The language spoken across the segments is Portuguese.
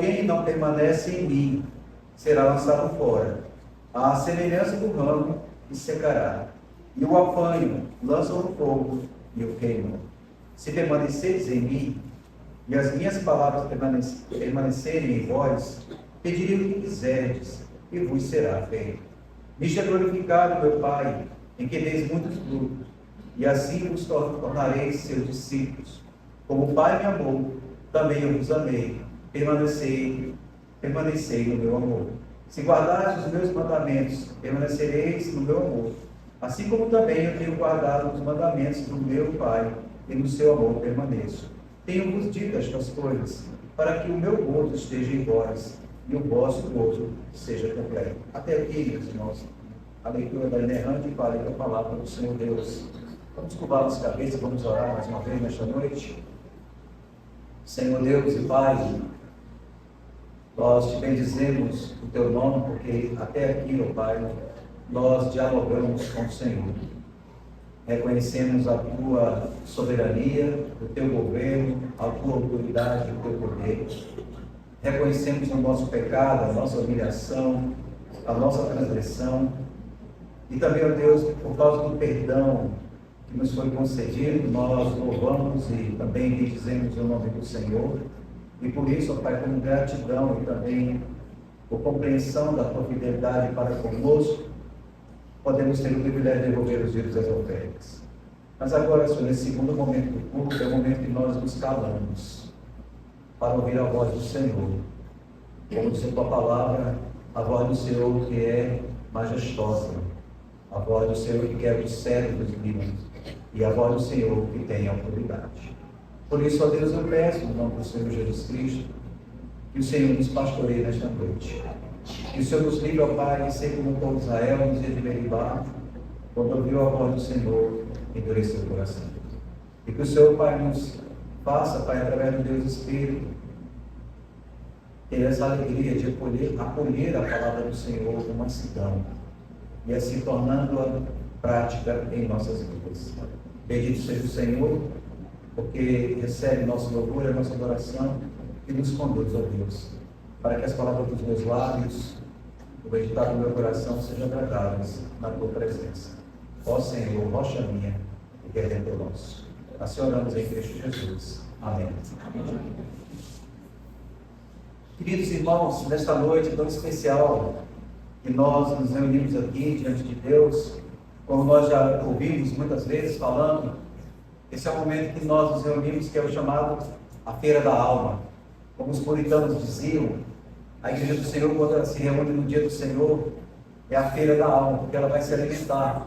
alguém não permanece em mim, será lançado fora, à semelhança do ramo, e secará. E o apanho, lançam no fogo, e o queimam. Se permaneceres em mim, e as minhas palavras permanecerem em vós, pedirei o que quiserdes, e vos será feito. Nisto é glorificado, meu Pai, em que deis muitos frutos, e assim vos tornareis seus discípulos. Como o Pai me amou, também eu vos amei. Permanecei no meu amor. Se guardardes os meus mandamentos, permanecereis no meu amor. Assim como também eu tenho guardado os mandamentos do meu Pai, e no seu amor permaneço. Tenho-vos dito estas coisas, para que o meu gozo esteja em vós, e o vosso gozo seja completo. Até aqui, meus irmãos, a leitura da inerrante e válida palavra do Senhor Deus. Vamos curvar as cabeças, vamos orar mais uma vez nesta noite. Senhor Deus e Pai, nós te bendizemos o teu nome, porque até aqui, ó Pai, nós dialogamos com o Senhor. Reconhecemos a tua soberania, o teu governo, a tua autoridade, o teu poder. Reconhecemos o nosso pecado, a nossa humilhação, a nossa transgressão. E também, ó Deus, por causa do perdão que nos foi concedido, nós louvamos e também bendizemos o nome do Senhor. E por isso, ó Pai, com gratidão e também por compreensão da tua fidelidade para conosco, podemos ter o privilégio de devolver os dízimos das ofertas. Mas agora, Senhor, nesse segundo momento do culto, é o momento que nós nos calamos para ouvir a voz do Senhor. Como diz a tua palavra, a voz do Senhor que é majestosa, a voz do Senhor que quebra os cedros dos livros, e a voz do Senhor que tem autoridade. Por isso, ó Deus, eu peço, no nome do Senhor Jesus Cristo, que o Senhor nos pastoreie nesta noite. Que o Senhor nos livre, ó Pai, ser como o povo de Israel, nos dias de Meribá, quando ouviu a voz do Senhor, endureceu o coração. E que o Senhor, Pai, nos faça, Pai, através do Deus Espírito, ter essa alegria de acolher a palavra do Senhor com mansidão e assim tornando-a prática em nossas vidas. Bendito seja o Senhor, porque recebe nosso louvor e nossa adoração e nos conduz, ó Deus, para que as palavras dos meus lábios, o meditado do meu coração sejam agradáveis na tua presença. Ó Senhor, rocha minha e redentor nosso. Assim oramos em Cristo Jesus. Amém. Queridos irmãos, nesta noite tão especial que nós nos reunimos aqui diante de Deus, como nós já ouvimos muitas vezes falando, esse é o momento que nós nos reunimos, que é o chamado a Feira da Alma. Como os puritanos diziam, a Igreja do Senhor, quando ela se reúne no dia do Senhor, é a Feira da Alma, porque ela vai se alimentar,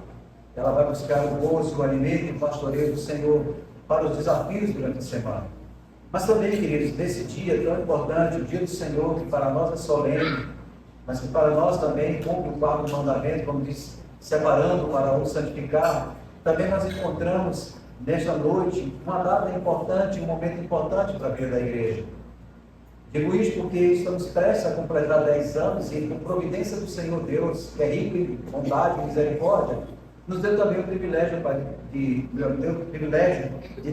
ela vai buscar o gozo, o alimento e o pastoreio do Senhor para os desafios durante a semana. Mas também, queridos, nesse dia tão importante, o dia do Senhor, que para nós é solene, mas que para nós também cumpre o quarto mandamento, como diz, separando para o santificar, também nós encontramos nesta noite uma data importante, um momento importante para a vida da igreja. Digo isso porque estamos prestes a completar 10 anos e, com providência do Senhor Deus, que é rico em bondade e misericórdia, nos deu também o privilégio, Pai, de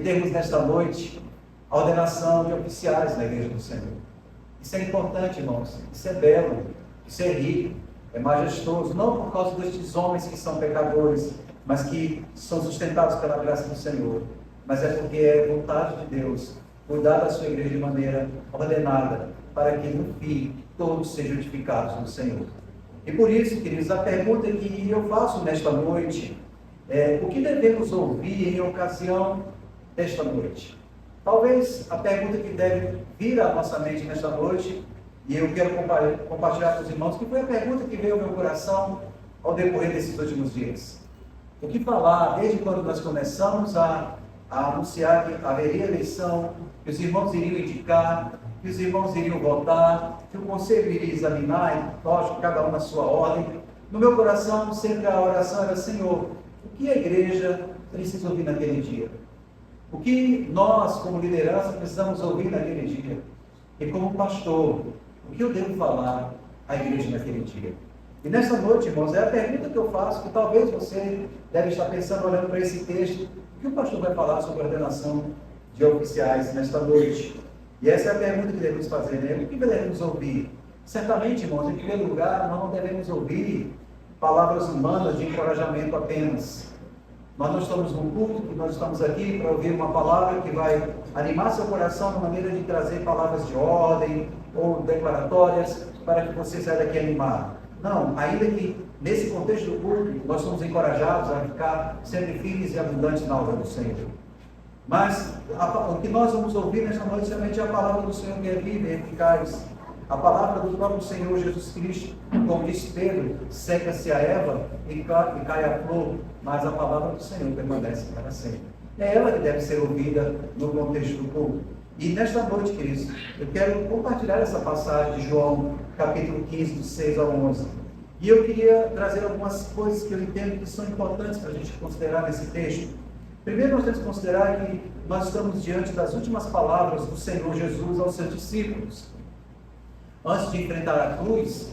termos nesta noite a ordenação de oficiais na Igreja do Senhor. Isso é importante, irmãos, isso é belo, isso é rico, é majestoso, não por causa destes homens que são pecadores, mas que são sustentados pela graça do Senhor, mas é porque é vontade de Deus cuidar da sua igreja de maneira ordenada, para que no fim todos sejam edificados no Senhor. E por isso, queridos, a pergunta que eu faço nesta noite é: o que devemos ouvir em ocasião desta noite? Talvez a pergunta que deve vir à nossa mente nesta noite, e eu quero compartilhar com os irmãos, que foi a pergunta que veio ao meu coração ao decorrer desses últimos dias. O que falar desde quando nós começamos a anunciar que haveria eleição, que os irmãos iriam indicar, que os irmãos iriam votar, que o conselho iria examinar, e lógico, cada um na sua ordem. No meu coração, sempre a oração era: Senhor, o que a igreja precisa ouvir naquele dia? O que nós, como liderança, precisamos ouvir naquele dia? E como pastor, o que eu devo falar à igreja naquele dia? E nessa noite, irmãos, é a pergunta que eu faço, que talvez você deve estar pensando, olhando para esse texto: o que o pastor vai falar sobre a ordenação de oficiais nesta noite? E essa é a pergunta que devemos fazer, né? O que devemos ouvir? Certamente, irmãos, em primeiro lugar, nós não devemos ouvir palavras humanas de encorajamento apenas. Nós não estamos no culto, nós estamos aqui para ouvir uma palavra que vai animar seu coração de maneira de trazer palavras de ordem ou declaratórias para que você saia daqui animado. Não, ainda que nesse contexto do culto, nós somos encorajados a ficar sempre firmes e abundantes na obra do Senhor. Mas o que nós vamos ouvir nesta noite somente é a palavra do Senhor que é viva e eficaz. A palavra do próprio Senhor Jesus Cristo, como diz Pedro, seca-se a erva e cai a flor, mas a palavra do Senhor permanece para sempre. É ela que deve ser ouvida no contexto do culto. E nesta noite, queridos, eu quero compartilhar essa passagem de João, capítulo 15, de 6 ao 11. E eu queria trazer algumas coisas que eu entendo que são importantes para a gente considerar nesse texto. Primeiro, nós temos que considerar que nós estamos diante das últimas palavras do Senhor Jesus aos seus discípulos. Antes de enfrentar a cruz,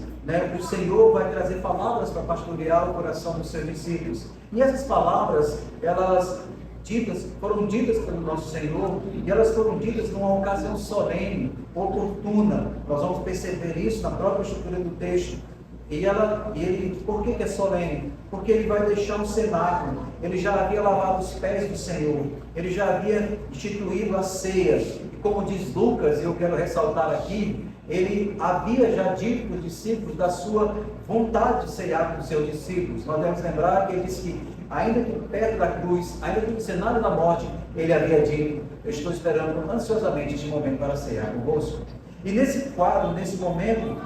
o Senhor vai trazer palavras para pastorear o coração dos seus discípulos. E essas palavras, foram ditas pelo nosso Senhor, e elas foram ditas numa ocasião solene, oportuna. Nós vamos perceber isso na própria estrutura do texto. Por que é solene? Porque ele vai deixar um cenáculo. Ele já havia lavado os pés do Senhor. Ele já havia instituído a ceia. E como diz Lucas, e eu quero ressaltar aqui, ele havia já dito para os discípulos da sua vontade de ceiar com os seus discípulos. Nós devemos lembrar que ele disse que, ainda que perto da cruz, ainda que no cenário da morte, ele havia dito: eu estou esperando ansiosamente este momento para ceiar convosco. E nesse quadro, nesse momento,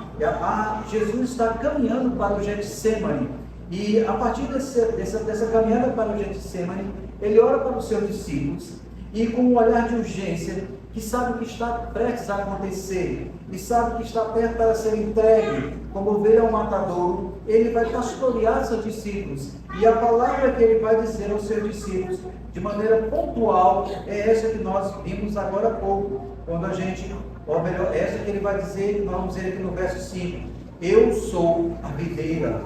Jesus está caminhando para o Getsemane. E a partir dessa caminhada para o Getsemane, ele ora para os seus discípulos e com um olhar de urgência, que sabe o que está prestes a acontecer, e sabe que está perto para ser entregue como ovelha ao matadouro, ele vai pastorear seus discípulos. E a palavra que ele vai dizer aos seus discípulos, de maneira pontual, é essa que nós vimos agora há pouco, quando essa que ele vai dizer, nós vamos ver aqui no verso 5, eu sou a videira,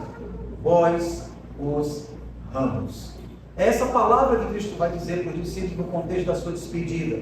vós os ramos. É essa palavra que Cristo vai dizer para os discípulos no contexto da sua despedida.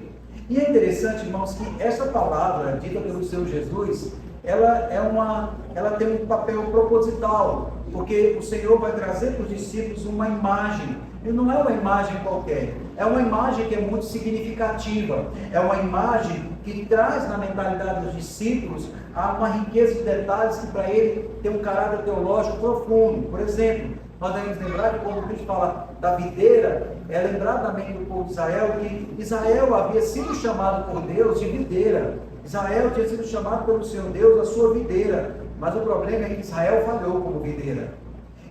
E é interessante, irmãos, que essa palavra dita pelo Senhor Jesus, ela tem um papel proposital, porque o Senhor vai trazer para os discípulos uma imagem, e não é uma imagem qualquer, é uma imagem que é muito significativa, é uma imagem que traz na mentalidade dos discípulos uma riqueza de detalhes que para ele tem um caráter teológico profundo. Por exemplo, nós devemos lembrar que quando Cristo fala da videira, é lembrar também do povo de Israel que Israel havia sido chamado por Deus de videira. Israel tinha sido chamado pelo Senhor Deus a sua videira, mas o problema é que Israel falhou como videira.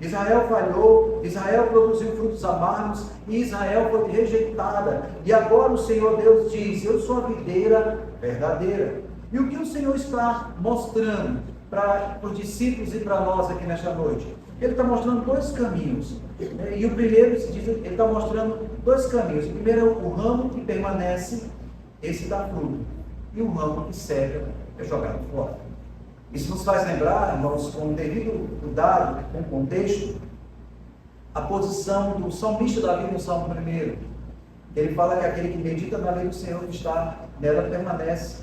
Israel falhou, Israel produziu frutos amargos e Israel foi rejeitada. E agora o Senhor Deus diz: eu sou a videira verdadeira. E o que o Senhor está mostrando para os discípulos e para nós aqui nesta noite? Ele está mostrando dois caminhos. E o primeiro, ele está mostrando dois caminhos. O primeiro é o ramo que permanece, esse dá fruto. E o ramo que seca é jogado fora. Isso nos faz lembrar, irmãos, com o devido cuidado, com o contexto, a posição do salmista Davi no Salmo 1. Ele fala que aquele que medita na lei do Senhor que está nela permanece.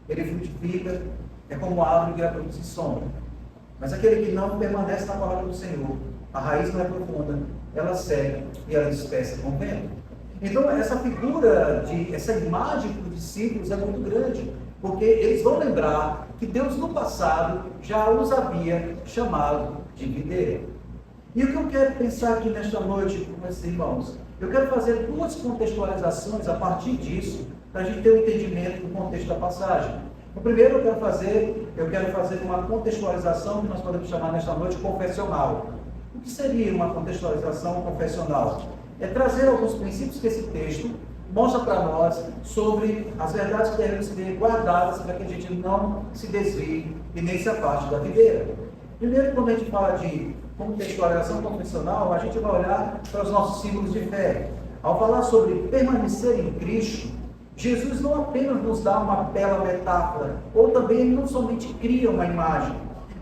Ele frutifica, é como a árvore que vai produzir sombra. Mas aquele que não permanece na palavra do Senhor, a raiz não é profunda, ela seca e ela dispersa com o vento. Então essa figura, essa imagem para os discípulos é muito grande, porque eles vão lembrar que Deus no passado já os havia chamado de videira. E o que eu quero pensar aqui nesta noite com esses irmãos? Eu quero fazer duas contextualizações a partir disso, para a gente ter um entendimento do contexto da passagem. O primeiro eu quero fazer uma contextualização que nós podemos chamar nesta noite confessional. O que seria uma contextualização confessional? É trazer alguns princípios que esse texto mostra para nós sobre as verdades que devemos ser guardadas para que a gente não se desvie e nem se afaste da videira. Primeiro, quando a gente fala de contextualização confessional, a gente vai olhar para os nossos símbolos de fé. Ao falar sobre permanecer em Cristo, Jesus não apenas nos dá uma bela metáfora, ou também ele não somente cria uma imagem,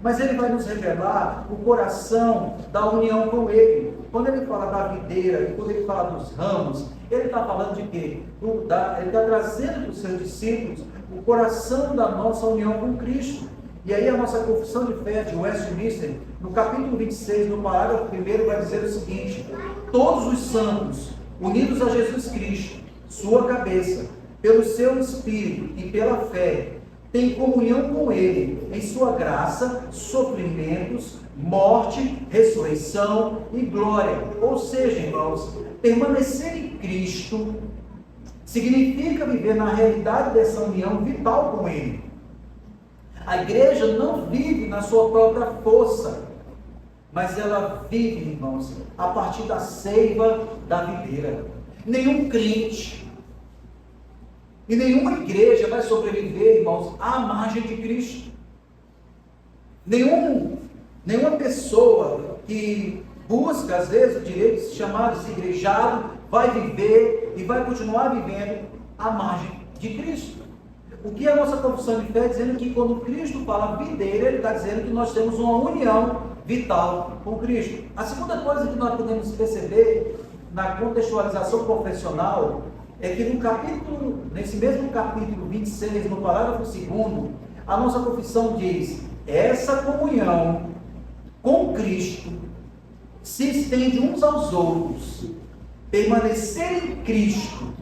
mas ele vai nos revelar o coração da união com ele. quando ele fala da videira e quando ele fala dos ramos, ele está falando de quê? Ele está trazendo para os seus discípulos o coração da nossa união com Cristo. E aí a nossa confissão de fé de Westminster, no capítulo 26, no parágrafo 1, vai dizer o seguinte: todos os santos, unidos a Jesus Cristo, sua cabeça, pelo seu Espírito e pela fé, têm comunhão com Ele em sua graça, sofrimentos, morte, ressurreição e glória. Ou seja, irmãos, permanecer em Cristo significa viver na realidade dessa união vital com Ele. A igreja não vive na sua própria força, mas ela vive, irmãos, a partir da seiva da videira. Nenhum crente e nenhuma igreja vai sobreviver, irmãos, à margem de Cristo. Nenhuma pessoa que busca, às vezes, o direito de se chamar desigrejado, vai viver e vai continuar vivendo à margem de Cristo. O que a nossa confissão de fé dizendo que quando Cristo fala videira, ele está dizendo que nós temos uma união vital com Cristo. A segunda coisa que nós podemos perceber na contextualização confessional é que nesse mesmo capítulo 26, no parágrafo 2, a nossa confissão diz: essa comunhão com Cristo se estende uns aos outros. Permanecer em Cristo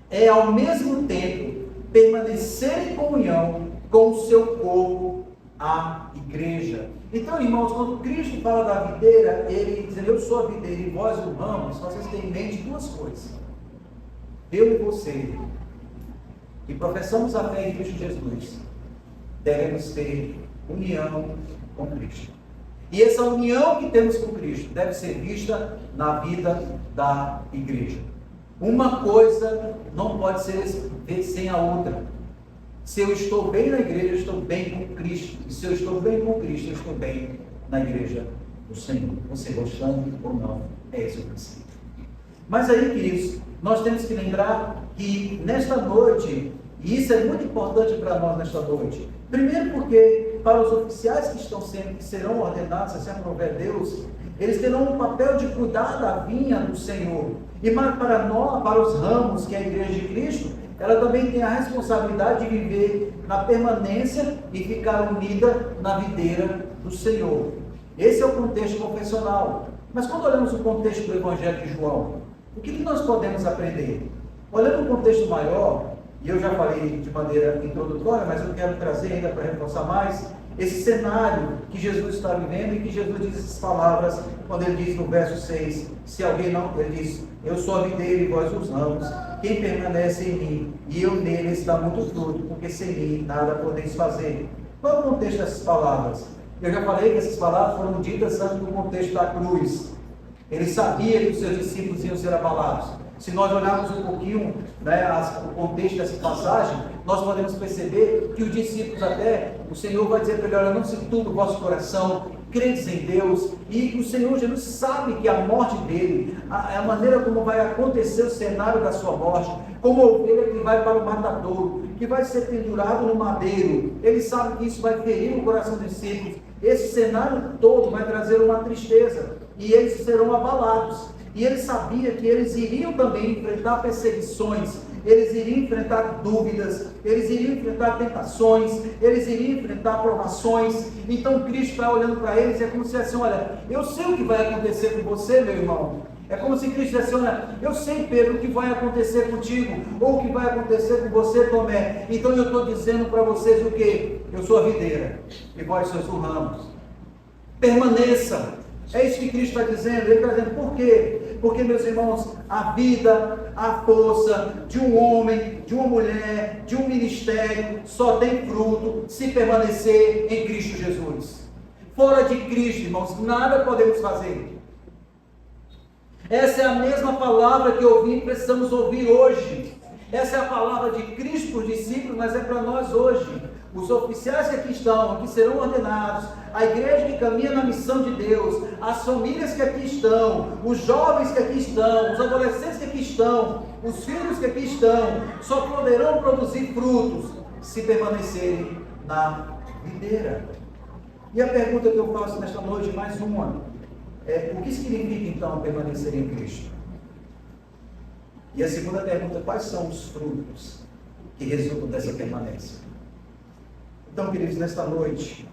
é ao mesmo tempo permanecer em comunhão com o seu corpo, a igreja. Então, irmãos, quando Cristo fala da videira, ele diz: eu sou a videira e vós o ramos, vocês têm em mente duas coisas. Eu e você, que professamos a fé em Cristo Jesus, devemos ter união com Cristo. E essa união que temos com Cristo deve ser vista na vida da igreja. Uma coisa não pode ser sem a outra. Se eu estou bem na igreja, eu estou bem com Cristo. E se eu estou bem com Cristo, eu estou bem na igreja do Senhor. Você gostando ou não, é esse o princípio. Mas aí, queridos, nós temos que lembrar que nesta noite, e isso é muito importante para nós nesta noite, primeiro porque para os oficiais que serão ordenados, se assim aprover Deus, eles terão um papel de cuidar da vinha do Senhor. E para nós, para os ramos, que é a igreja de Cristo, ela também tem a responsabilidade de viver na permanência e ficar unida na videira do Senhor. Esse é o contexto confessional. Mas quando olhamos o contexto do Evangelho de João, o que nós podemos aprender? Olhando o contexto maior, e eu já falei de maneira introdutória, mas eu quero trazer ainda para reforçar mais, esse cenário que Jesus está vivendo e que Jesus diz essas palavras, quando ele diz no verso 6, se alguém não, ele diz: eu sou a videira e vós os ramos, quem permanece em mim e eu nele está muito fruto, porque sem mim nada podeis fazer. Qual é o contexto dessas palavras? Eu já falei que essas palavras foram ditas antes do contexto da cruz. Ele sabia que os seus discípulos iam ser abalados. Se nós olharmos um pouquinho, o contexto dessa passagem, nós podemos perceber que os discípulos até, o Senhor vai dizer para ele: olha, não se turbe o vosso coração, credes em Deus. E o Senhor Jesus sabe que a morte dele, a maneira como vai acontecer o cenário da sua morte, como a ovelha que vai para o matadouro, que vai ser pendurado no madeiro, ele sabe que isso vai ferir o coração dos discípulos. Esse cenário todo vai trazer uma tristeza, e eles serão abalados. E ele sabia que eles iriam também enfrentar perseguições, eles iriam enfrentar dúvidas, eles iriam enfrentar tentações, eles iriam enfrentar provações. Então Cristo está olhando para eles e é como se assim: olha, eu sei o que vai acontecer com você, meu irmão. É como se Cristo dissesse: olha, eu sei, Pedro, o que vai acontecer contigo, ou o que vai acontecer com você, Tomé. Então eu estou dizendo para vocês o quê? Eu sou a videira e vós sois os ramos. Permaneça. É isso que Cristo está dizendo. Ele está dizendo: por quê? Porque, meus irmãos, a vida, a força de um homem, de uma mulher, de um ministério, só tem fruto se permanecer em Cristo Jesus. Fora de Cristo, irmãos, nada podemos fazer. Essa é a mesma palavra que ouvi e precisamos ouvir hoje. Essa é a palavra de Cristo para os discípulos, mas é para nós hoje. Os oficiais que aqui estão, que serão ordenados, a igreja que caminha na missão de Deus, as famílias que aqui estão, os jovens que aqui estão, os adolescentes que aqui estão, os filhos que aqui estão, só poderão produzir frutos se permanecerem na videira. E a pergunta que eu faço nesta noite, mais uma: O que significa então permanecer em Cristo? E a segunda pergunta, quais são os frutos que resultam dessa permanência? Então, queridos, nesta noite,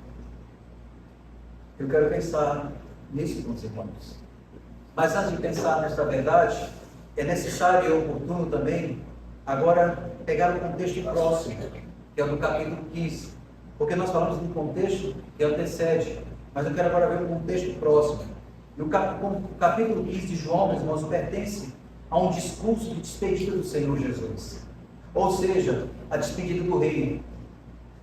eu quero pensar nisso com os irmãos. Mas antes de pensar nesta verdade, é necessário e oportuno também, agora, pegar o contexto próximo, que é o do capítulo 15. Porque nós falamos de um contexto que antecede, mas eu quero agora ver o contexto próximo. E o capítulo 15 de João, meus irmãos, pertence a um discurso de despedida do Senhor Jesus. Ou seja, a despedida do reino.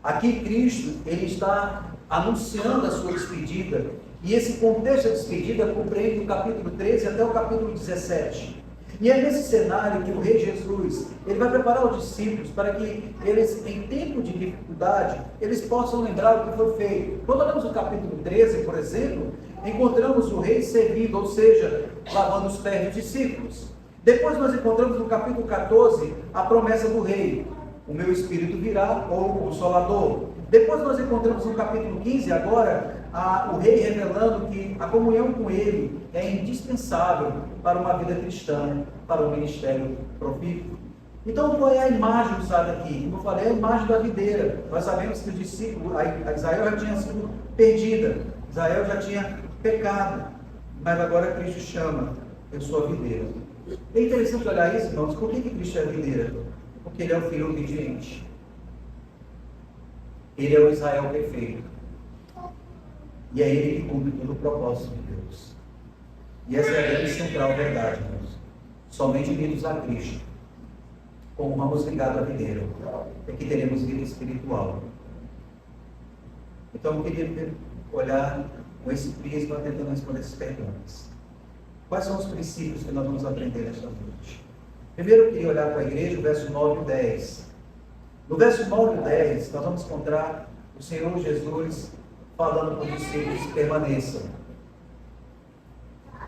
Aqui Cristo, ele está anunciando a sua despedida. E esse contexto da despedida compreende do capítulo 13 até o capítulo 17. E é nesse cenário que o Rei Jesus, ele vai preparar os discípulos para que eles, em tempo de dificuldade, eles possam lembrar o que foi feito. Quando olhamos o capítulo 13, por exemplo, encontramos o rei servindo, ou seja, lavando os pés dos discípulos. Depois nós encontramos no capítulo 14 a promessa do rei: o meu espírito virá, ou o Consolador. Depois nós encontramos no capítulo 15 agora o rei revelando que a comunhão com ele é indispensável para uma vida cristã, para o ministério profícuo. Então, qual é a imagem usada aqui? Como eu falei, é a imagem da videira. Nós sabemos que os discípulos, a Israel já tinha sido perdida, Israel já tinha pecado, mas agora Cristo chama: eu sou a videira. É interessante olhar isso, irmãos. Por que Cristo é a videira? Porque ele é o filho obediente. Ele é o Israel perfeito. E é ele que cumpre todo o propósito de Deus. E essa é a grande central verdade, irmãos. Somente unidos a Cristo, como vamos ligados à videira, é que teremos vida espiritual. Então eu queria olhar com esse prisma tentando responder essas perguntas. Quais são os princípios que nós vamos aprender nesta noite? Primeiro eu queria olhar para a igreja, o verso 9 e 10. No verso 9 e 10, nós vamos encontrar o Senhor Jesus falando para os discípulos: permaneçam.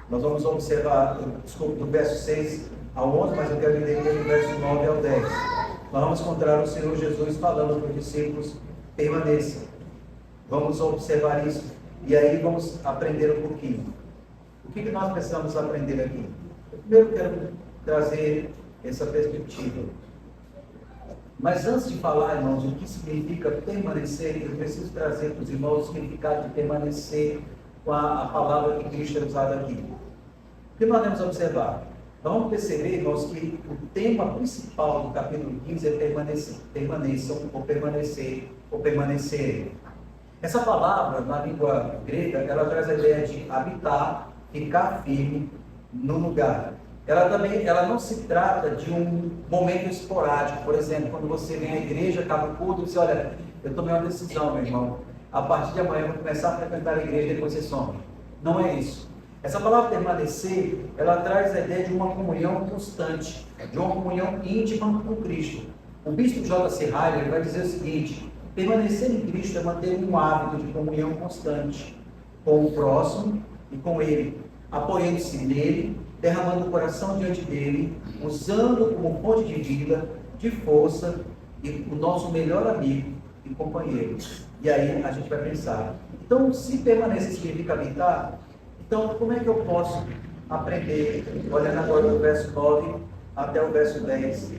Nós vamos observar, do verso 6 ao 11, mas eu quero entender do verso 9 ao 10. Nós vamos encontrar o Senhor Jesus falando para os discípulos: permaneçam. Vamos observar isso e aí vamos aprender um pouquinho. O que nós precisamos aprender aqui? Eu primeiro quero trazer essa perspectiva. Mas antes de falar, irmãos, o que significa permanecer, eu preciso trazer para os irmãos o significado de permanecer com a palavra que Cristo é usada aqui. O que nós devemos observar? Nós vamos perceber, irmãos, que o tema principal do capítulo 15 é permanecer, permaneçam, ou permanecer, ou permanecerem. Essa palavra, na língua grega, ela traz a ideia de habitar, ficar firme no lugar. Ela não se trata de um momento esporádico. Por exemplo, quando você vem à igreja, acaba o culto e diz: olha, eu tomei uma decisão, meu irmão, a partir de amanhã eu vou começar a frequentar a igreja e depois você some. Não é isso. Essa palavra permanecer, ela traz a ideia de uma comunhão constante, de uma comunhão íntima com Cristo. O bispo J.C. Ryle vai dizer o seguinte: permanecer em Cristo é manter um hábito de comunhão constante com o próximo e com Ele, apoiando-se nele, derramando o coração diante dele, usando como fonte de vida, de força, e o nosso melhor amigo e companheiro. E aí a gente vai pensar: então, se permanecer significa habitar, então como é que eu posso aprender, olhando agora do verso 9 até o verso 10,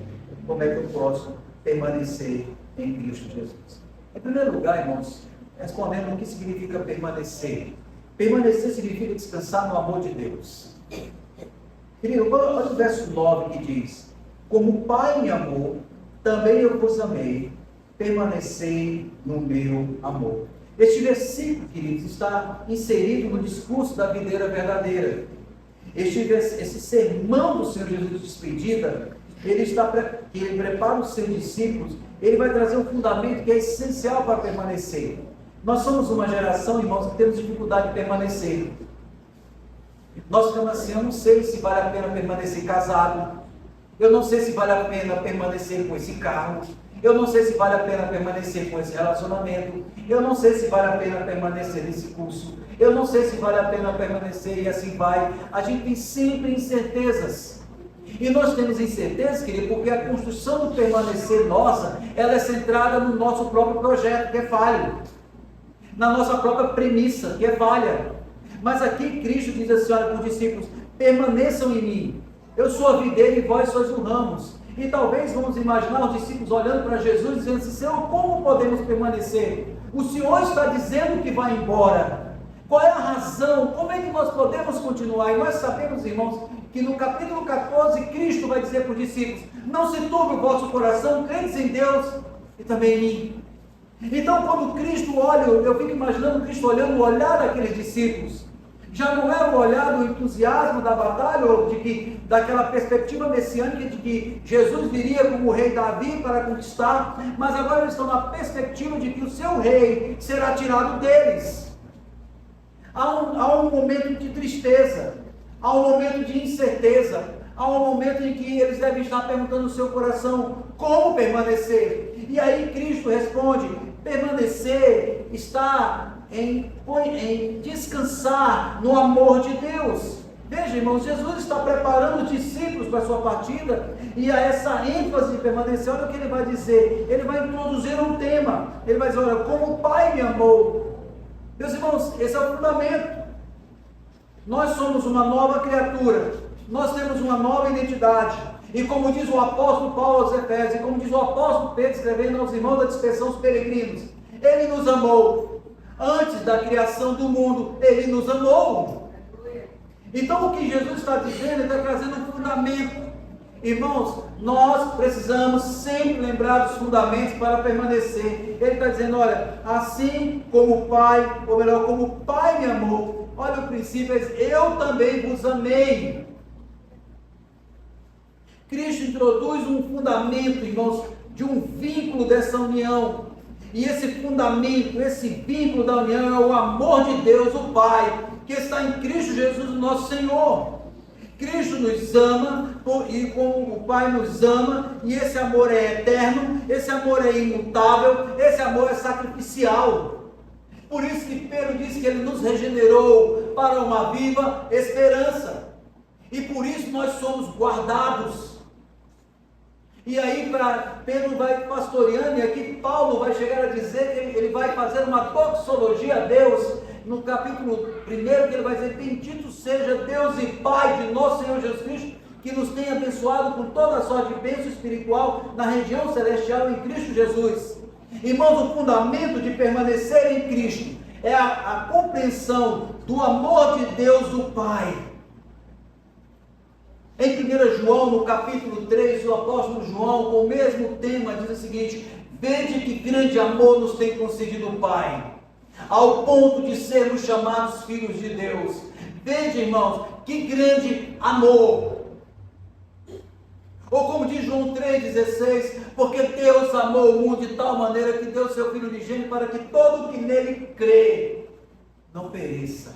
como é que eu posso permanecer em Cristo Jesus? Em primeiro lugar, irmãos, respondendo o que significa permanecer. Permanecer significa descansar no amor de Deus. Querido, olha o verso 9 que diz: como o Pai me amou, também eu vos amei, permanecei no meu amor. Este versículo, queridos, está inserido no discurso da videira verdadeira. Esse sermão do Senhor Jesus de despedida, ele prepara os seus discípulos, ele vai trazer um fundamento que é essencial para permanecer. Nós somos uma geração, irmãos, que temos dificuldade de permanecer. Nós ficamos assim: eu não sei se vale a pena permanecer casado, eu não sei se vale a pena permanecer com esse carro, eu não sei se vale a pena permanecer com esse relacionamento, eu não sei se vale a pena permanecer nesse curso, eu não sei se vale a pena permanecer, e assim vai. A gente tem sempre incertezas. E nós temos incerteza, querido, porque a construção do permanecer nossa, ela é centrada no nosso próprio projeto, que é falho, na nossa própria premissa, que é falha. Mas aqui Cristo diz assim, olha, para os discípulos, permaneçam em mim. Eu sou a videira e vós sois os ramos. E talvez vamos imaginar os discípulos olhando para Jesus, dizendo assim, Senhor, como podemos permanecer? O Senhor está dizendo que vai embora. Qual é a razão? Como é que nós podemos continuar? E nós sabemos, irmãos, que no capítulo 14, Cristo vai dizer para os discípulos, não se turbe o vosso coração, credes em Deus e também em mim. Então, quando Cristo olha, eu fico imaginando Cristo olhando o olhar daqueles discípulos. Já não é o olhar do entusiasmo da batalha, ou daquela perspectiva messiânica de que Jesus viria como o rei Davi para conquistar, mas agora eles estão na perspectiva de que o seu rei será tirado deles. Há um momento de tristeza, há um momento de incerteza, há um momento em que eles devem estar perguntando no seu coração, como permanecer? E aí Cristo responde, permanecer está em descansar no amor de Deus. Veja, irmãos, Jesus está preparando os discípulos para a sua partida, e a essa ênfase de permanecer, olha o que ele vai dizer, ele vai introduzir um tema, ele vai dizer, olha, como o Pai me amou. Meus irmãos, esse é o fundamento. Nós somos uma nova criatura, nós temos uma nova identidade, e como diz o apóstolo Paulo aos Efésios, e como diz o apóstolo Pedro escrevendo aos irmãos da dispersão, os peregrinos, ele nos amou. Antes da criação do mundo, ele nos amou. Então, o que Jesus está dizendo, ele está trazendo um fundamento. Irmãos, nós precisamos sempre lembrar dos fundamentos para permanecer. Ele está dizendo, olha, assim como o Pai, ou melhor, como o Pai me amou, olha o princípio, eu também vos amei. Cristo introduz um fundamento, irmãos, de um vínculo dessa união. E esse fundamento, esse vínculo da união é o amor de Deus, o Pai, que está em Cristo Jesus, o nosso Senhor. Cristo nos ama, e como o Pai nos ama, e esse amor é eterno, esse amor é imutável, esse amor é sacrificial. Por isso que Pedro diz que ele nos regenerou para uma viva esperança. E por isso nós somos guardados. E aí Pedro vai pastoreando, e aqui Paulo vai chegar a dizer que ele vai fazer uma doxologia a Deus, no capítulo 1, que ele vai dizer, bendito seja Deus e Pai de nosso Senhor Jesus Cristo, que nos tem abençoado com toda a sorte de bênção espiritual na região celestial em Cristo Jesus. Irmãos, o fundamento de permanecer em Cristo é a compreensão do amor de Deus, o Pai. Em 1 João, no capítulo 3, o apóstolo João, com o mesmo tema, diz o seguinte, vede que grande amor nos tem concedido o Pai, ao ponto de sermos chamados filhos de Deus. Vede, irmãos, que grande amor. Ou como diz João 3,16, porque Deus amou o mundo de tal maneira que deu seu Filho unigênito para que todo que nele crê não pereça,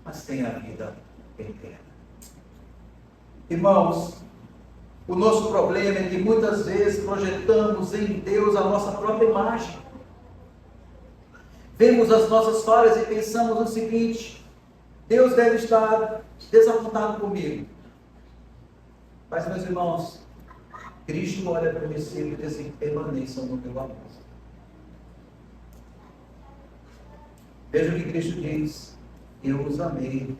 mas tenha vida eterna. Irmãos, o nosso problema é que muitas vezes projetamos em Deus a nossa própria imagem. Vemos as nossas falhas e pensamos o seguinte, Deus deve estar desapontado comigo. Mas, meus irmãos, Cristo olha para o discípulo e diz assim, permaneçam no meu amor. Veja o que Cristo diz, eu os amei.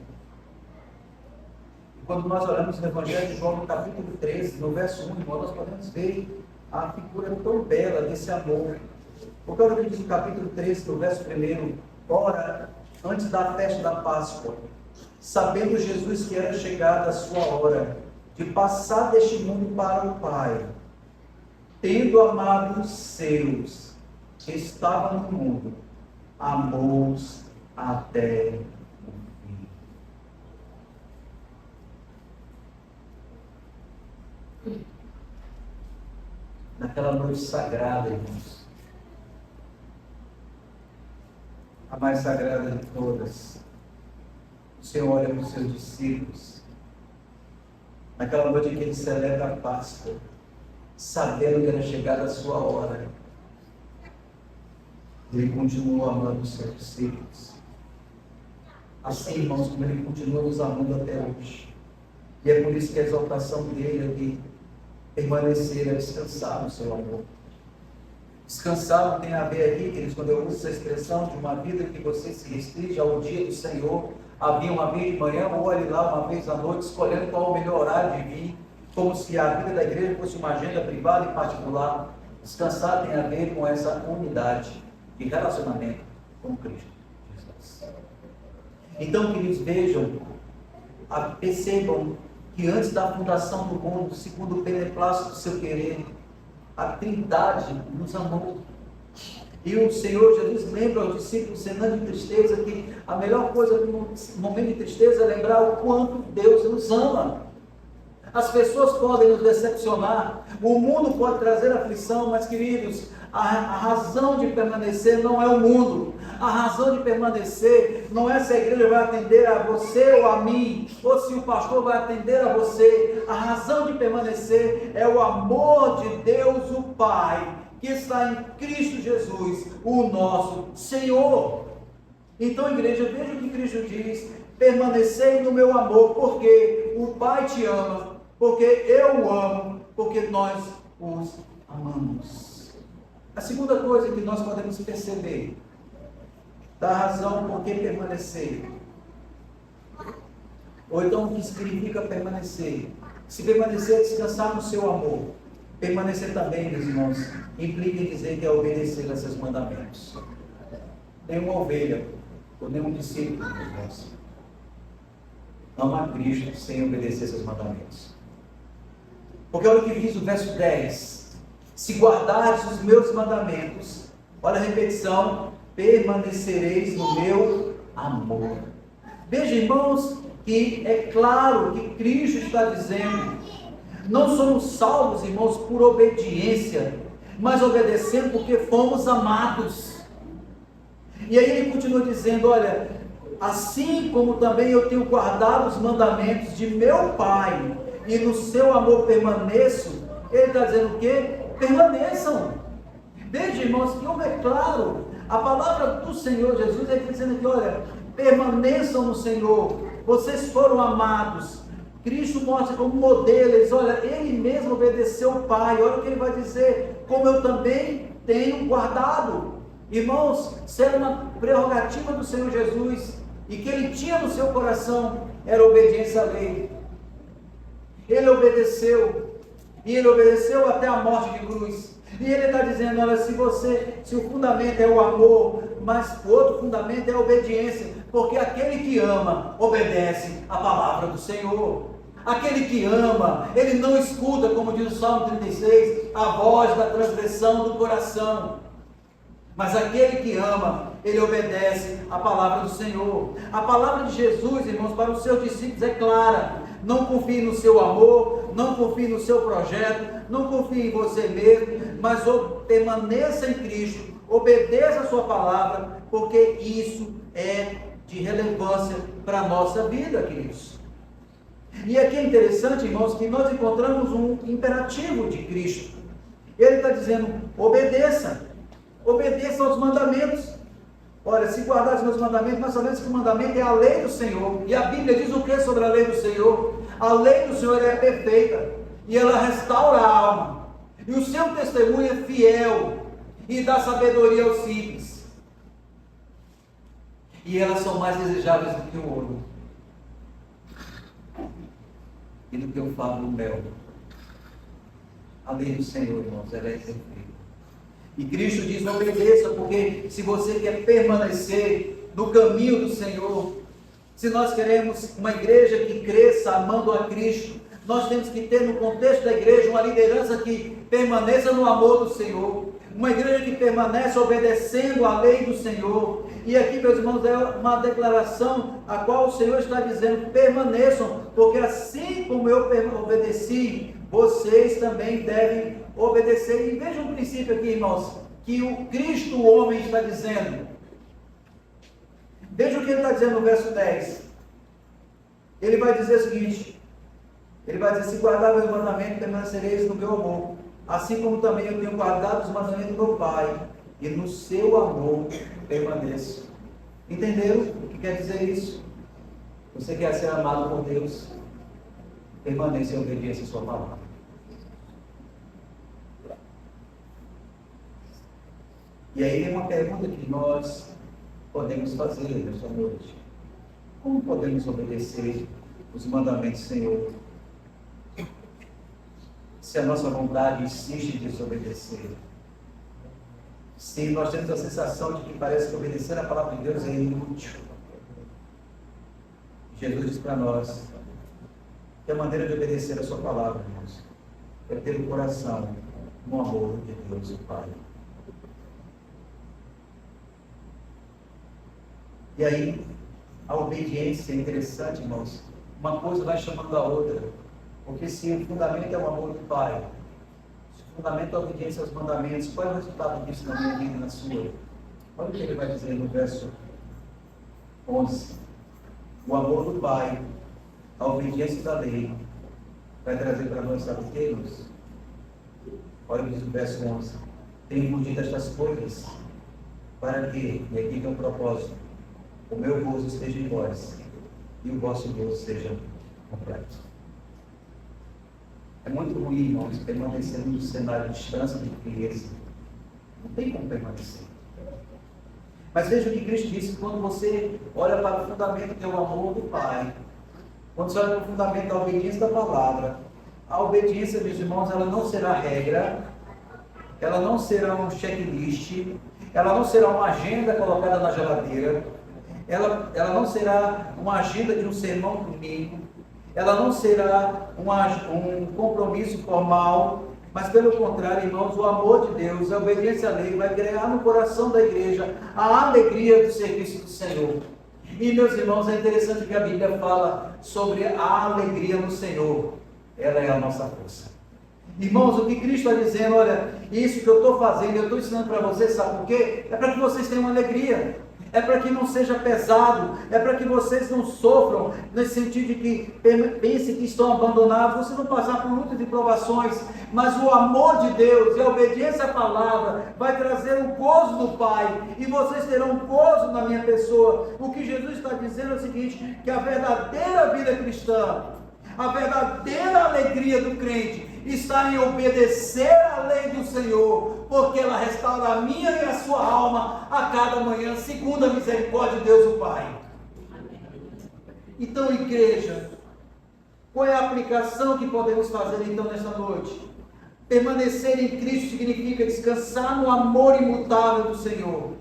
Quando nós olhamos no Evangelho de João, no capítulo 13, no verso 1, nós podemos ver a figura tão bela desse amor. Porque olha o que diz no capítulo 13, no verso 1, ora, antes da festa da Páscoa, sabendo Jesus que era chegada a sua hora de passar deste mundo para o Pai, tendo amado os seus que estavam no mundo, amou-os até naquela noite sagrada, irmãos, a mais sagrada de todas, o Senhor olha para os seus discípulos, naquela noite em que ele celebra a Páscoa, sabendo que era chegada a sua hora, ele continuou amando os seus discípulos, assim, irmãos, como ele continua nos amando até hoje. E é por isso que a exaltação dele é de permanecer, a descansar no seu amor. Descansar não tem a ver aqui, queridos, quando eu uso essa expressão de uma vida que você se restringe ao dia do Senhor, a vir uma vez de manhã ou ali lá uma vez à noite, escolhendo qual o melhor horário de vir, como se a vida da igreja fosse uma agenda privada e particular. Descansar tem a ver com essa unidade de relacionamento com Cristo Jesus. Então, queridos, vejam, percebam que antes da fundação do mundo, segundo o beneplácito do seu querer, a Trindade nos amou. E o Senhor Jesus lembra aos discípulos, cenando de tristeza, que a melhor coisa no momento de tristeza é lembrar o quanto Deus nos ama. As pessoas podem nos decepcionar, o mundo pode trazer aflição, mas, queridos, a razão de permanecer não é o mundo. A razão de permanecer não é se a igreja vai atender a você ou a mim, ou se o pastor vai atender a você. A razão de permanecer é o amor de Deus, o Pai, que está em Cristo Jesus, o nosso Senhor. Então, igreja, veja o que Cristo diz: permanecei no meu amor, porque o Pai te ama, porque eu o amo, porque nós os amamos. A segunda coisa que nós podemos perceber da razão por que permanecer, ou então o que significa permanecer. Se permanecer é descansar no seu amor. Permanecer também, meus irmãos, implica em dizer que é obedecer a seus mandamentos. Nenhuma ovelha ou nenhum discípulo, meus irmãos, ama a Cristo sem obedecer seus mandamentos. Porque olha o que diz o verso 10: se guardares os meus mandamentos, olha a repetição, permanecereis no meu amor. Veja, irmãos, que é claro que Cristo está dizendo, não somos salvos, irmãos, por obediência, mas obedecendo porque fomos amados. E aí ele continua dizendo, olha, assim como também eu tenho guardado os mandamentos de meu Pai, e no seu amor permaneço, ele está dizendo o quê? Permaneçam. Veja, irmãos, que como é claro, a palavra do Senhor Jesus é dizendo que, olha, permaneçam no Senhor, vocês foram amados. Cristo mostra como modelo, ele diz, olha, ele mesmo obedeceu o Pai, olha o que ele vai dizer, como eu também tenho guardado. Irmãos, sendo uma prerrogativa do Senhor Jesus, e que ele tinha no seu coração, era a obediência à lei. Ele obedeceu, e ele obedeceu até a morte de cruz. E ele está dizendo, olha, se o fundamento é o amor, mas o outro fundamento é a obediência, porque aquele que ama, obedece a palavra do Senhor. Aquele que ama, ele não escuta, como diz o Salmo 36, a voz da transgressão do coração. Mas aquele que ama, ele obedece a palavra do Senhor. A palavra de Jesus, irmãos, para os seus discípulos é clara. Não confie no seu amor, não confie no seu projeto, não confie em você mesmo, mas permaneça em Cristo, obedeça a sua palavra, porque isso é de relevância para a nossa vida, queridos. E aqui é interessante, irmãos, que nós encontramos um imperativo de Cristo. Ele está dizendo, obedeça aos mandamentos. Olha, se guardar os meus mandamentos, nós sabemos que o mandamento é a lei do Senhor. E a Bíblia diz o que sobre a lei do Senhor? A lei do Senhor é perfeita, e ela restaura a alma. E o seu testemunho é fiel, e dá sabedoria aos simples. E elas são mais desejáveis do que o ouro, e do que o favo do mel. A lei do Senhor, irmãos, ela é perfeita. E Cristo diz, obedeça, porque se você quer permanecer no caminho do Senhor, se nós queremos uma igreja que cresça amando a Cristo, nós temos que ter no contexto da igreja uma liderança que permaneça no amor do Senhor, uma igreja que permanece obedecendo a lei do Senhor. E aqui, meus irmãos, é uma declaração a qual o Senhor está dizendo, permaneçam, porque assim como eu obedeci, vocês também devem obedecer. E veja um princípio aqui, irmãos, que o Cristo, o homem, está dizendo. Veja o que ele está dizendo no verso 10. Ele vai dizer o seguinte, ele vai dizer, se guardar meus mandamentos, permanecereis no meu amor, assim como também eu tenho guardado os mandamentos do meu Pai, e no seu amor permaneço. Entenderam o que quer dizer isso? Você quer ser amado por Deus, permaneça em obediência à sua palavra. E aí tem uma pergunta que nós podemos fazer nesta noite. Como podemos obedecer os mandamentos do Senhor? Se a nossa vontade insiste em desobedecer. Se nós temos a sensação de que parece que obedecer a palavra de Deus é inútil. Jesus diz para nós que a maneira de obedecer a sua palavra, irmãos, é ter o coração no amor de Deus o Pai. E aí, a obediência é interessante, irmãos. Uma coisa vai chamando a outra. Porque se o fundamento é o amor do Pai, se o fundamento é a obediência aos mandamentos, qual é o resultado disso na minha vida e na sua? Olha o que ele vai dizer no verso 11. O amor do Pai, a obediência da lei, vai trazer para nós, sabe o que, irmãos? Olha o que diz o verso 11. Tenho dito estas coisas, para que, e aqui tem um propósito, o meu gozo esteja em vós, e o vosso gozo seja completo. É muito ruim, irmãos, permanecer num cenário de distância de frieza. Não tem como permanecer. Mas veja o que Cristo disse, quando você olha para o fundamento que é o amor do Pai, quando você olha para o fundamento da obediência da palavra, a obediência, meus irmãos, ela não será regra, ela não será um checklist, ela não será uma agenda colocada na geladeira, ela não será uma agenda de um sermão domingo, ela não será um compromisso formal, mas pelo contrário, irmãos, o amor de Deus, a obediência à lei vai criar no coração da igreja a alegria do serviço do Senhor. E meus irmãos, é interessante que a Bíblia fala sobre a alegria no Senhor. Ela é a nossa força. Irmãos, o que Cristo está dizendo, olha, isso que eu estou fazendo, eu estou ensinando para vocês, sabe por quê? É para que vocês tenham alegria. É para que não seja pesado, é para que vocês não sofram, nesse sentido de que pensem que estão abandonados, vocês vão passar por lutas e provações, mas o amor de Deus e a obediência à palavra vai trazer o gozo do Pai, e vocês terão gozo na minha pessoa. O que Jesus está dizendo é o seguinte, que a verdadeira vida cristã, a verdadeira alegria do crente está em obedecer à lei do Senhor, porque ela restaura a minha e a sua alma a cada manhã, segundo a misericórdia de Deus o Pai. Então, igreja, qual é a aplicação que podemos fazer então nesta noite? Permanecer em Cristo significa descansar no amor imutável do Senhor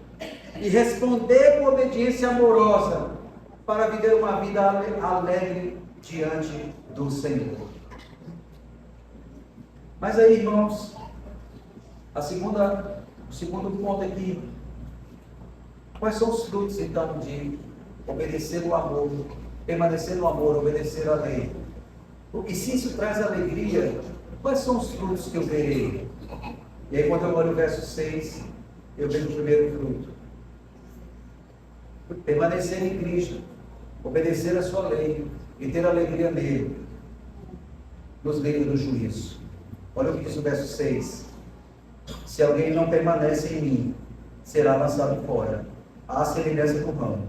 e responder com obediência amorosa para viver uma vida alegre diante do Senhor. Mas aí, irmãos, o segundo ponto aqui, quais são os frutos então de obedecer o amor, permanecer no amor, obedecer à lei? E se isso traz alegria, quais são os frutos que eu verei? E aí quando eu olho o verso 6, eu vejo o primeiro fruto. Permanecer em Cristo, obedecer a sua lei e ter alegria nele, nos livra do juízo. Olha o que diz o verso 6. Se alguém não permanece em mim, será lançado fora, à semelhança do ramo,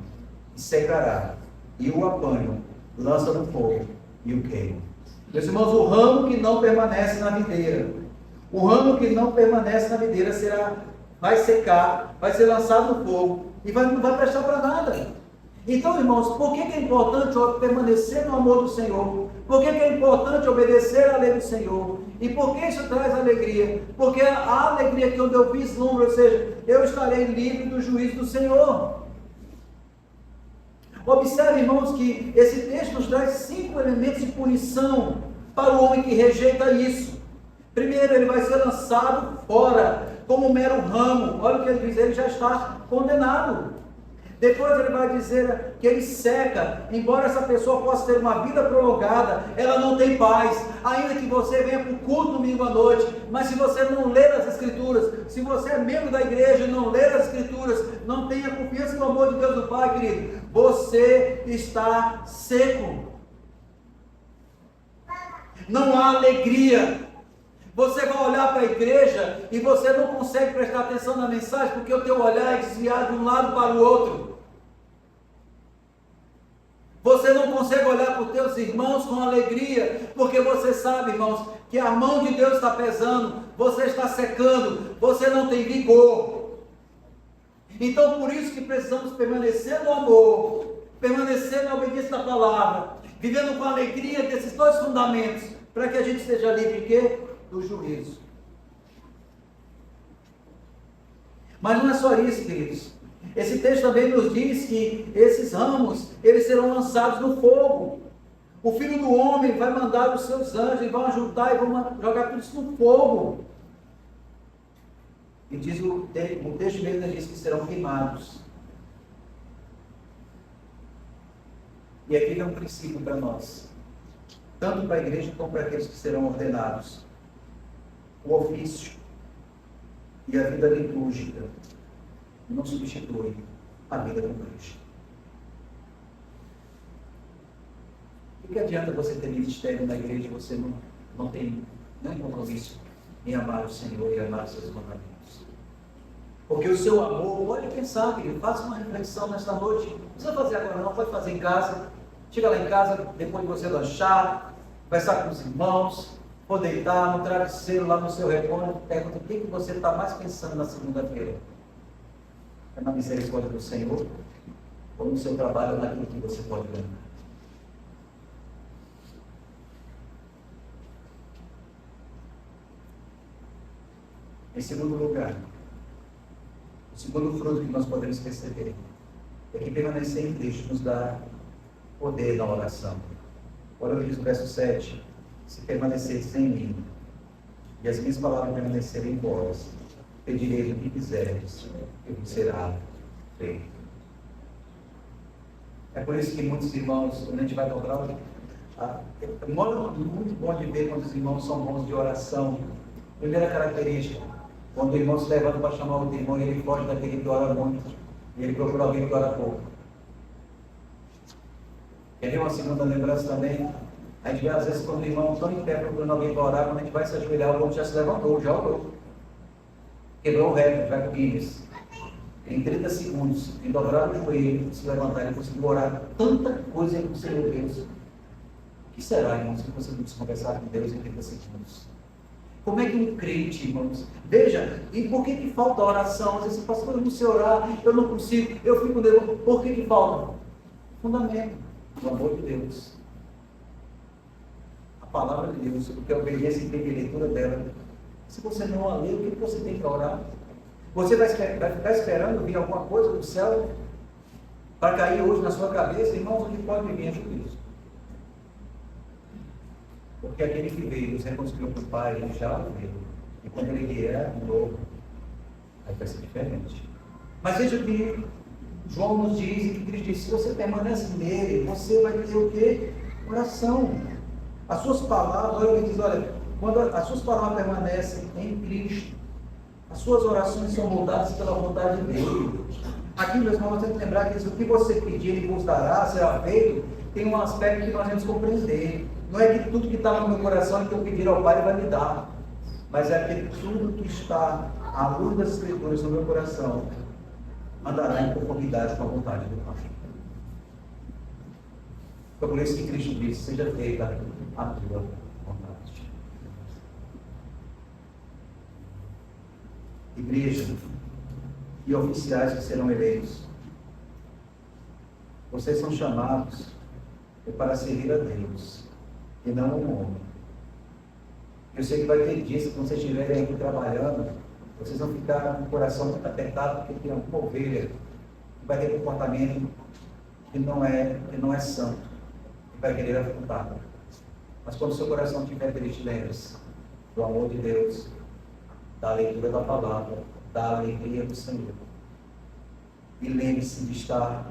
e secará, e o apanho, lança no fogo, e o queima. Meus irmãos, o ramo que não permanece na videira, o ramo que não permanece na videira vai secar, vai ser lançado no fogo, e não vai prestar para nada. Então, irmãos, por que é importante permanecer no amor do Senhor? Por que é importante obedecer à lei do Senhor? E por que isso traz alegria? Porque a alegria que eu vislumbro, ou seja, eu estarei livre do juízo do Senhor. Observe, irmãos, que esse texto nos traz 5 elementos de punição para o homem que rejeita isso. Primeiro, ele vai ser lançado fora, como um mero ramo. Olha o que ele diz, ele já está condenado. Depois ele vai dizer que ele seca, embora essa pessoa possa ter uma vida prolongada, ela não tem paz, ainda que você venha para o culto domingo à noite, mas se você não ler as Escrituras, se você é membro da igreja e não ler as Escrituras, não tenha confiança no amor de Deus do Pai, querido, você está seco, não há alegria. Você vai olhar para a igreja e você não consegue prestar atenção na mensagem porque o teu olhar é desviado de um lado para o outro. Você não consegue olhar para os teus irmãos com alegria, porque você sabe, irmãos, que a mão de Deus está pesando, você está secando, você não tem vigor. Então, por isso que precisamos permanecer no amor, permanecer na obediência da palavra, vivendo com alegria desses dois fundamentos, para que a gente seja livre de quê? Do juízo. Mas não é só isso, queridos. Esse texto também nos diz que esses ramos, eles serão lançados no fogo. O Filho do Homem vai mandar os seus anjos, e vão ajudar e vão jogar tudo isso no fogo. E diz o texto mesmo diz que serão queimados. E aqui é um princípio para nós, tanto para a igreja como para aqueles que serão ordenados. O ofício e a vida litúrgica não substitui a vida com Cristo. O que adianta você ter ministério na igreja e você não tem nenhum compromisso em amar o Senhor e amar os seus mandamentos? Porque o seu amor, pode pensar, querido, faça uma reflexão nesta noite. Não precisa fazer agora não, pode fazer em casa. Chega lá em casa, depois de você lanchar, conversar com os irmãos, for deitar no travesseiro lá no seu recôndito, pergunta o que você está mais pensando na segunda-feira. É na misericórdia do Senhor? Ou no seu trabalho ou naquilo que você pode ganhar? Em segundo lugar, o segundo fruto que nós podemos perceber é que permanecer em Cristo nos dá poder na oração. Olha o que diz o verso 7. Se permaneceres em mim, e as minhas palavras permanecerem em vós, pedireis o que quiseres, e vos será feito. É por isso que muitos irmãos, quando a gente vai dobrar, é muito bom de ver quando os irmãos são bons de oração. Primeira característica, quando o irmão se levanta para chamar o irmão, ele foge daquele que ora muito, e ele procura alguém que ora pouco. Quer ver uma segunda lembrança também? A gente vê às vezes quando o irmão está em pé procurando alguém para orar, quando a gente vai se ajoelhar, o outro já se levantou, já orou. Quebrou o recorde, vai com o Guinness. Em 30 segundos, em dobrar o joelho, se levantar, ele conseguiu orar tanta coisa com o Senhor Deus. O que será, irmãos, se conseguimos conversar com Deus em 30 segundos? Como é que um crente, irmãos, veja, e por que falta oração? Às vezes, pastor, eu não sei orar, eu não consigo, eu fico nervoso. Por que falta? Fundamento, o amor de Deus. A palavra de Deus, porque a obediência e a leitura dela. Se você não a lê, o que você tem que orar? Você vai ficar esperando vir alguma coisa do céu para cair hoje na sua cabeça? Irmãos, o que pode vir é juízo. Porque aquele que veio nos reconciliou com o Pai, ele já veio. E quando ele vier de novo, aí vai ser diferente. Mas veja que João nos diz, e que Cristo diz, se você permanece nele, você vai ter o quê? Oração. As suas palavras, olha, ele diz, olha, quando as suas palavras permanecem em Cristo, as suas orações são moldadas pela vontade dele. Aqui, meus irmãos, nós temos que lembrar que o que você pedir, ele vos dará, será feito, tem um aspecto que nós temos que compreender. Não é que tudo que está no meu coração que eu pedir ao Pai, ele vai me dar. Mas é que tudo que está à luz das Escrituras no meu coração andará em conformidade com a vontade do Pai. Foi por isso que Cristo disse, seja feita a tua vontade. Igreja e oficiais que serão eleitos, vocês são chamados para servir a Deus e não ao homem. Eu sei que vai ter dias que quando vocês estiverem aqui trabalhando, vocês vão ficar com o coração muito apertado, porque tem uma ovelha que vai ter comportamento que não é santo, que vai querer afrontar. Mas quando o seu coração estiver feliz, lembre-se do amor de Deus, da leitura da palavra, da alegria do Senhor. E lembre-se de estar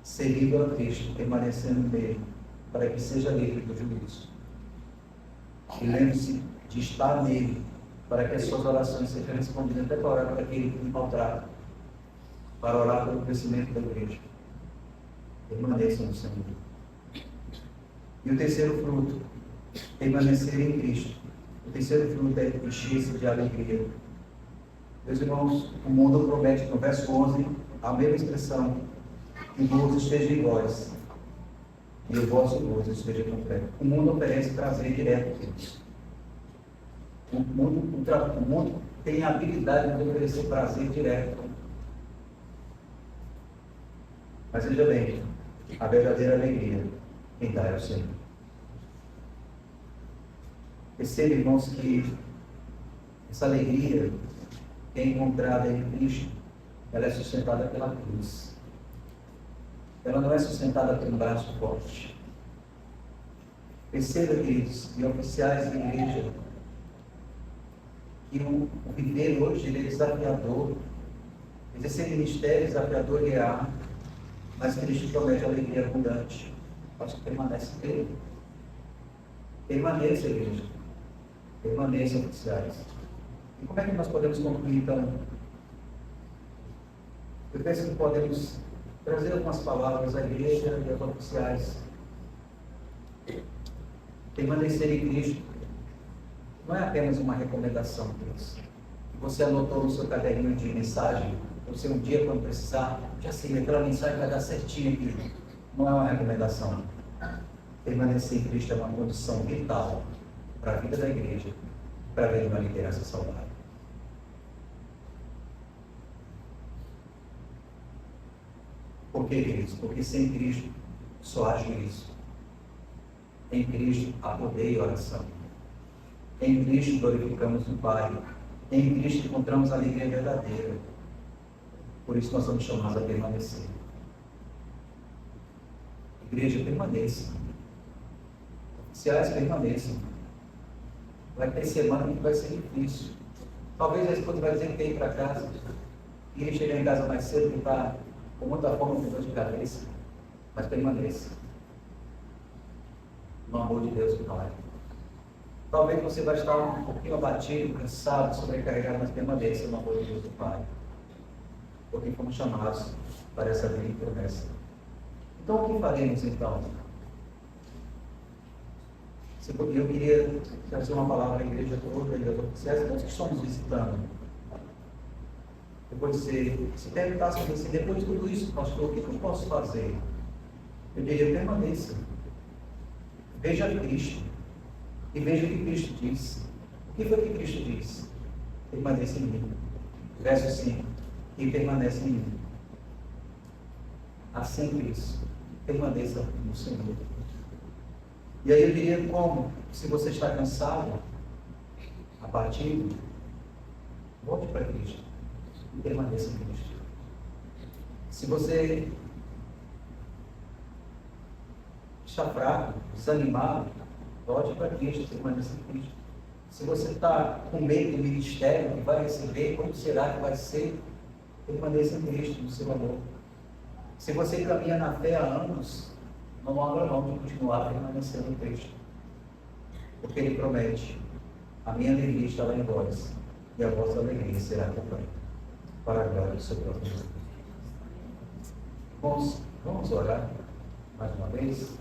servindo a Cristo, permanecendo nele, para que seja livre do juízo. E lembre-se de estar nele, para que as suas orações sejam respondidas, até para orar para aquele que me maltrata, para orar pelo crescimento da igreja. Permaneça no Senhor. E o terceiro fruto, permanecer em Cristo. O terceiro fruto é encher-se de alegria. Meus irmãos, o mundo promete no verso 11 a mesma expressão, que o gozo esteja em vós e o vosso gozo esteja completo. O mundo oferece prazer direto a Deus. O mundo tem a habilidade de oferecer prazer direto. Mas veja bem, a verdadeira alegria quem dá é o Senhor. Perceba, irmãos, que essa alegria que é encontrada em Cristo, ela é sustentada pela cruz. Ela não é sustentada por um braço forte. Perceba, queridos, e oficiais da igreja, que o viver hoje ele é desafiador. Exercer ministério é desafiador e há, mas Cristo promete alegria abundante. Acho que permanece nele. Permaneça, igreja. Permaneça, oficiais. E como é que nós podemos concluir, então? Eu penso que podemos trazer algumas palavras à igreja e aos oficiais. Permanecer em Cristo não é apenas uma recomendação, Deus. Você anotou no seu caderninho de mensagem, você um dia, quando precisar, já sei, aquela mensagem vai dar certinho aqui. Não é uma recomendação. Permanecer em Cristo é uma condição vital para a vida da igreja, para ver uma liderança saudável. Por que, queridos? Porque sem Cristo só há juízo. Em Cristo há poder e oração. Em Cristo glorificamos o Pai. Em Cristo encontramos a alegria verdadeira. Por isso nós somos chamados a permanecer. Igreja, permaneça. Oficiais, permaneçam. Vai ter semana que vai ser difícil. Talvez a esposa vai dizer que tem que ir para casa. E ele chegar em casa mais cedo que está com muita fome, com dor de cabeça. Mas permaneça. No amor de Deus, Pai. Talvez você vai estar um pouquinho abatido, cansado, sobrecarregado, mas permaneça no amor de Deus, Pai. Porque fomos chamados para essa vida e promessa. Então, o que faremos então? Eu queria trazer uma palavra à igreja toda e aos oficiais, todos que estamos visitando. Depois se perguntasse para você, depois de tudo isso, pastor, o que eu posso fazer? Eu diria, permaneça. Veja Cristo. E veja o que Cristo disse. O que foi que Cristo disse? Permaneça em mim. Verso 5. E permanece em mim. Assim Cristo. Permaneça no Senhor. E aí eu diria como? Se você está cansado, abatido, volte para Cristo. E permaneça em Cristo. Se você está fraco, desanimado, volte para Cristo, permaneça em Cristo. Se você está com medo do ministério que vai receber, como será que vai ser? Permaneça em Cristo, no seu amor. Se você caminha na fé há anos, não abra mão de continuar permanecendo em Cristo. Porque Ele promete, a minha alegria estará em vós, e a vossa alegria será completa, para a glória do seu próprio nome. Vamos orar mais uma vez?